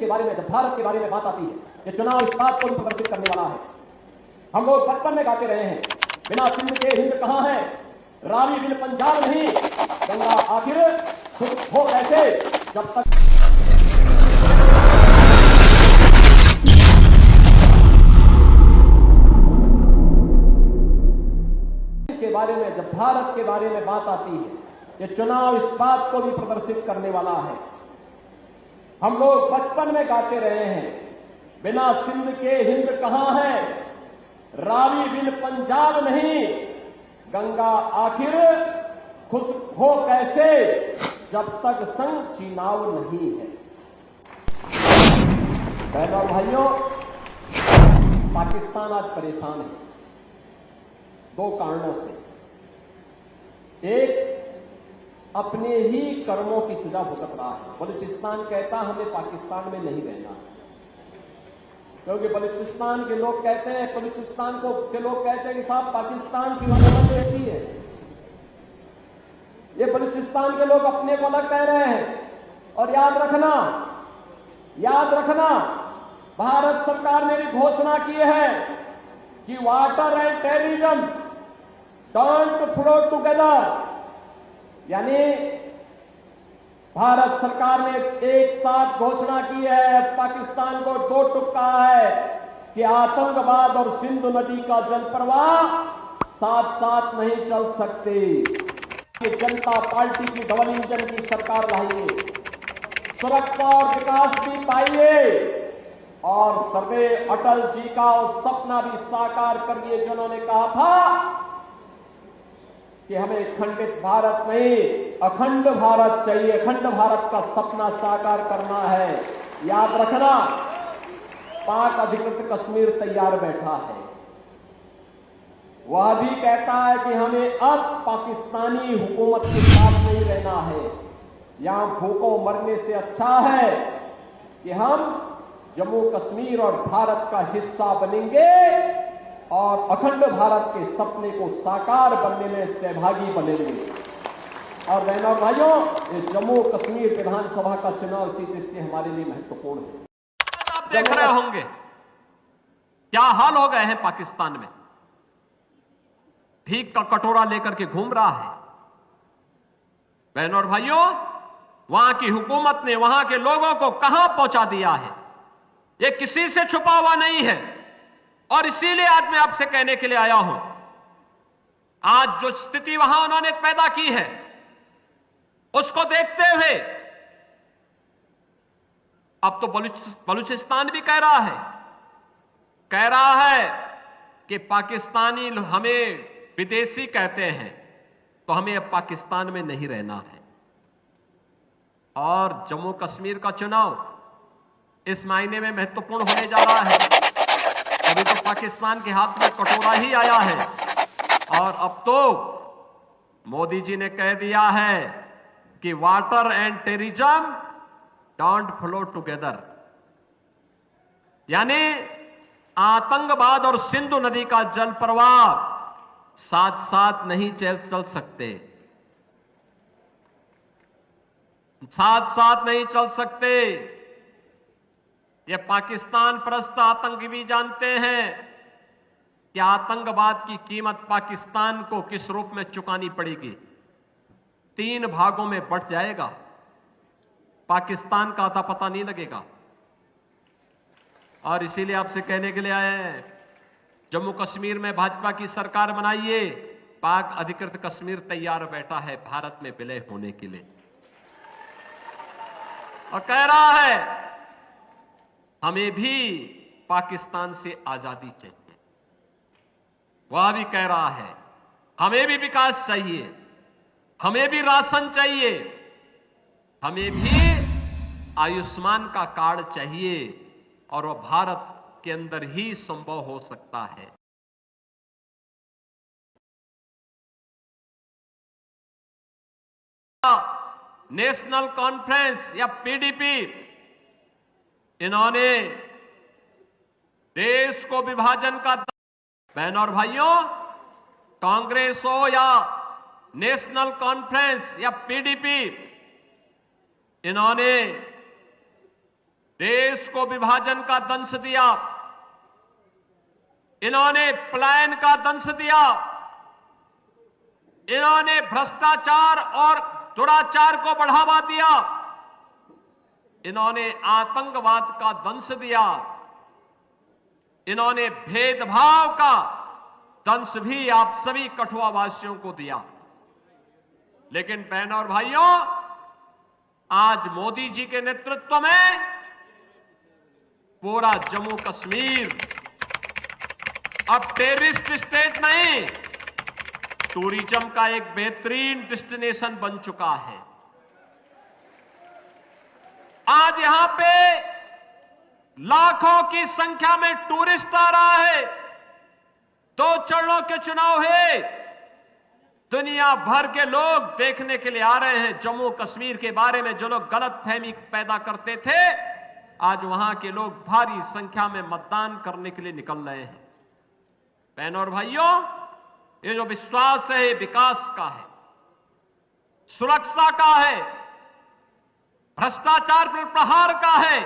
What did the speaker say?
के बारे में, जब भारत के बारे में बात आती है, ये चुनाव इस बात को भी प्रदर्शित करने वाला है। हम लोग बचपन में गाते रहे हैं, बिना सिंध के हिंद कहां है, रावी बिन पंजाब नहीं, गंगा आखिर खुद हो कैसे, जब तक के बारे में, जब भारत के बारे में बात आती है, ये चुनाव इस बात को भी प्रदर्शित करने वाला है। हम लोग बचपन में गाते रहे हैं, बिना सिंध के हिंद कहां है, रावी बिन पंजाब नहीं, गंगा आखिर खुश हो कैसे, जब तक संग चुनाव नहीं है। बहनों और भाइयों, पाकिस्तान आज परेशान है दो कारणों से। एक, अपने ही कर्मों की सजा भुगत रहा है। बलूचिस्तान कहता हमें पाकिस्तान में नहीं रहना, क्योंकि बलूचिस्तान के लोग कहते हैं, बलूचिस्तान के लोग कहते हैं कि साहब पाकिस्तान की हुकूमत ऐसी है। ये बलूचिस्तान के लोग अपने को अलग कह रहे हैं। और याद रखना, भारत सरकार ने भी घोषणा की है कि water and terrorism don't flow together, यानी भारत सरकार ने एक साथ घोषणा की है, पाकिस्तान को दो टुक कहा है कि आतंकवाद और सिंधु नदी का जल प्रवाह साथ साथ नहीं चल सकते। जनता पार्टी की डबल इंजन की सरकार लाइए, सुरक्षा और विकास भी पाइए, और सर्वे अटल जी का और सपना भी साकार करिए, जिन्होंने कहा था कि हमें खंडित भारत नहीं, अखंड भारत चाहिए। अखंड भारत का सपना साकार करना है। याद रखना, पाक अधिकृत कश्मीर तैयार बैठा है। वह भी कहता है कि हमें अब पाकिस्तानी हुकूमत के साथ नहीं रहना है। यहां भूखों मरने से अच्छा है कि हम जम्मू कश्मीर और भारत का हिस्सा बनेंगे और अखंड भारत के सपने को साकार बनने में सहभागी बनेंगे। और बहनों और भाइयों, ये जम्मू कश्मीर विधानसभा का चुनाव इसी दृष्टि से हमारे लिए महत्वपूर्ण है। आप देख रहे होंगे क्या हाल हो गए हैं पाकिस्तान में। भीख का कटोरा लेकर के घूम रहा है। बहनों और भाइयों, वहां की हुकूमत ने वहां के लोगों को कहां पहुंचा दिया है, यह किसी से छुपा हुआ नहीं है। और इसीलिए आज मैं आपसे कहने के लिए आया हूं, आज जो स्थिति वहां उन्होंने पैदा की है, उसको देखते हुए अब तो बलूचिस्तान भी कह रहा है कि पाकिस्तानी हमें विदेशी कहते हैं, तो हमें अब पाकिस्तान में नहीं रहना है। और जम्मू कश्मीर का चुनाव इस महीने में महत्वपूर्ण होने जा रहा है। अभी तो पाकिस्तान के हाथ में कटोरा ही आया है, और अब तो मोदी जी ने कह दिया है कि water and terrorism don't flow together, यानी आतंकवाद और सिंधु नदी का जल प्रवाह साथ साथ नहीं चल सकते, ये पाकिस्तान परस्त आतंकी भी जानते हैं कि आतंकवाद की कीमत पाकिस्तान को किस रूप में चुकानी पड़ेगी। 3 भागों में बंट जाएगा, पाकिस्तान का अता पता नहीं लगेगा। और इसीलिए आपसे कहने के लिए आए हैं, जम्मू कश्मीर में भाजपा की सरकार बनाइए। पाक अधिकृत कश्मीर तैयार बैठा है भारत में विलय होने के लिए, और कह रहा है हमें भी पाकिस्तान से आजादी चाहिए। वह भी कह रहा है हमें भी विकास चाहिए, हमें भी राशन चाहिए, हमें भी आयुष्मान का कार्ड चाहिए, और वह भारत के अंदर ही संभव हो सकता है। नेशनल कॉन्फ्रेंस या पीडीपी, इन्होंने देश को विभाजन का, बहनों और भाइयों, कांग्रेस हो या नेशनल कॉन्फ्रेंस या पीडीपी, इन्होंने देश को विभाजन का दंश दिया, इन्होंने पलायन का दंश दिया, इन्होंने भ्रष्टाचार और दुराचार को बढ़ावा दिया, इन्होंने आतंकवाद का दंश दिया, इन्होंने भेदभाव का दंश भी आप सभी कठुआ वासियों को दिया। लेकिन बहनों और भाइयों, आज मोदी जी के नेतृत्व में पूरा जम्मू कश्मीर अब टेररिस्ट स्टेट नहीं, टूरिज्म का एक बेहतरीन डेस्टिनेशन बन चुका है। आज यहां पे लाखों की संख्या में टूरिस्ट आ रहा है। 2 चरणों के चुनाव है, दुनिया भर के लोग देखने के लिए आ रहे हैं। जम्मू कश्मीर के बारे में जो लोग गलतफहमी पैदा करते थे, आज वहां के लोग भारी संख्या में मतदान करने के लिए निकल रहे हैं। बहनों और भाइयों, ये जो विश्वास है, ये विकास का है, सुरक्षा का है, भ्रष्टाचार पर प्रहार का है,